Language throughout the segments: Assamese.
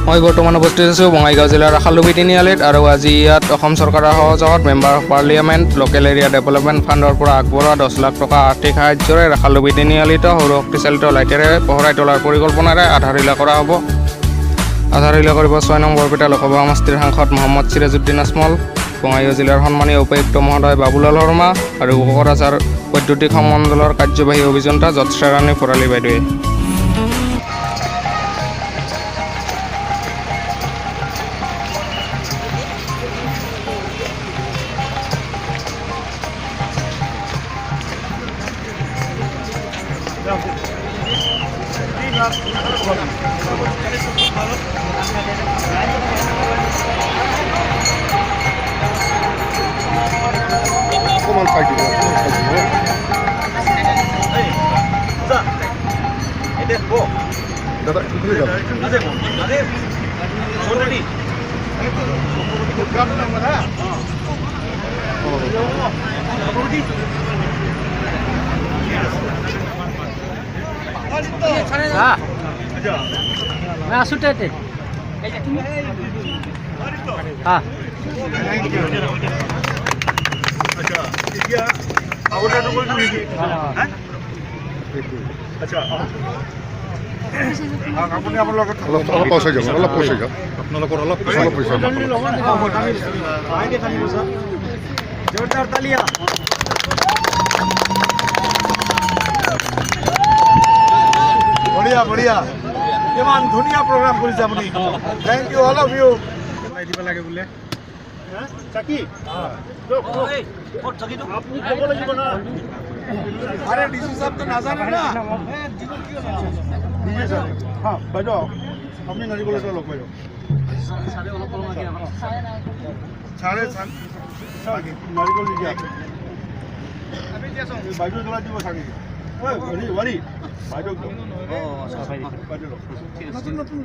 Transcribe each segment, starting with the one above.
মই বৰ্তমান উপস্থিত আছোঁ বঙাইগাঁও জিলাৰ ৰাখালডুবি তিনিআলিত আৰু আজি ইয়াত অসম চৰকাৰৰ সহযোগত member of parliament local area development ফাণ্ডৰ পৰা আগবঢ়োৱা 10 লাখ টকা আৰ্থিক সাহায্যৰে ৰাখালডুবি তিনিআলিত সৌৰশক্তি চালিত লাইটেৰে পোহৰাই তোলাৰ পৰিকল্পনাৰে আধাৰশিলা কৰা হ'ব। আধাৰশিলা কৰিব 6 নং বৰপেটা লোকসভা সমষ্টিৰ সাংসদ মহম্মদ চিৰাজউদ্দিন আজমল, বঙাইগাঁও জিলাৰ সন্মানীয় উপায়ুক্ত মহোদয় বাবুলাল শৰ্মা আৰু কোকৰাঝাৰ বৈদ্যুতিক সংমণ্ডলৰ কাৰ্যবাহী অভিযন্তা যৎস্ৰা ৰাণী ভৰালী বাইদেৱে। मैं आसू टेटे हाँ अच्छा আপুনি আপোনাৰ লগত অলপ পইচা যাব অলপ পইচা যাব আপোনালোকৰ অলপ পইচা जोरदार तालियां বঢ়িয়া বঢ়িয়া কিমান ধুনীয়া প্ৰগ্ৰাম কৰিছে আপুনি thank you all of you দিব লাগে বোলে চাকি আপুনি ক'ব লাগিব না আরে ডিসি সাহেব তো নাজানে না হ্যাঁ বাইদেউ আপনি নারিকল এটা লগ বাইদেউ সাড়ে নারিকল নিদিয়া বাইদেউ জ্বলাই দিব চাগে ওয়ারি বাইদেউ বাইদেউ নতুন নতুন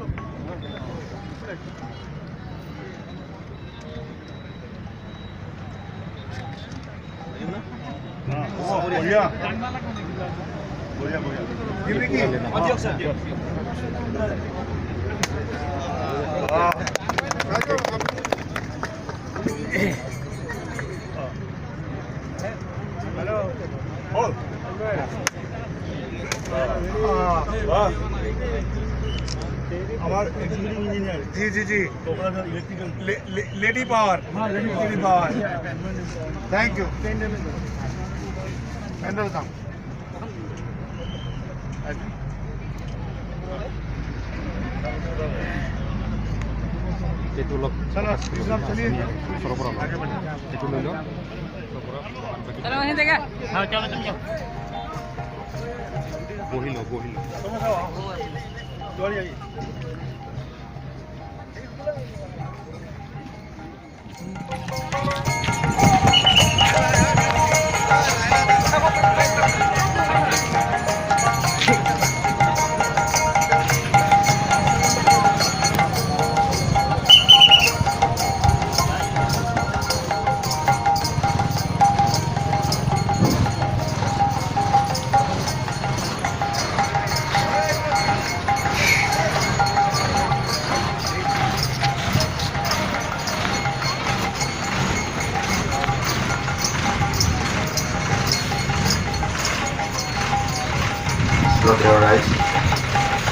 बढ़िया बढ़िया हेलो हमारे एग्जीक्यूटिव इंजीनियर जी जी जी electrical lady power lady power thank you handle काम चलो चलिए चलो वहीं देगा हाँ चलो तुम जाओ बोहिलो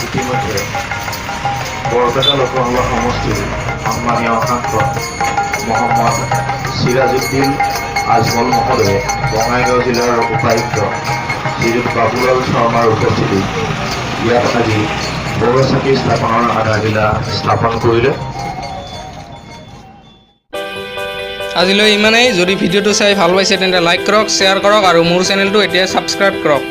ইতিমধ্যে বৰপেটা লোকসভা সমষ্টিৰ সন্মানীয় সাংসদ মহম্মদ চিৰাজউদ্দিন আজমল মহোদয়ে বঙাইগাঁও জিলাৰ উপায়ুক্ত শ্ৰীযুত বাবুলাল শৰ্মাৰ উপস্থিতিত ইয়াত আজি সৌৰচাকি স্থাপনৰ আধাৰশিলা স্থাপন কৰিলে। আজিলৈ ইমানেই। যদি ভিডিঅ'টো চাই ভাল পাইছে তেন্তে লাইক কৰক, শ্বেয়াৰ কৰক আৰু মোৰ চেনেলটো এতিয়া ছাবস্ক্ৰাইব কৰক।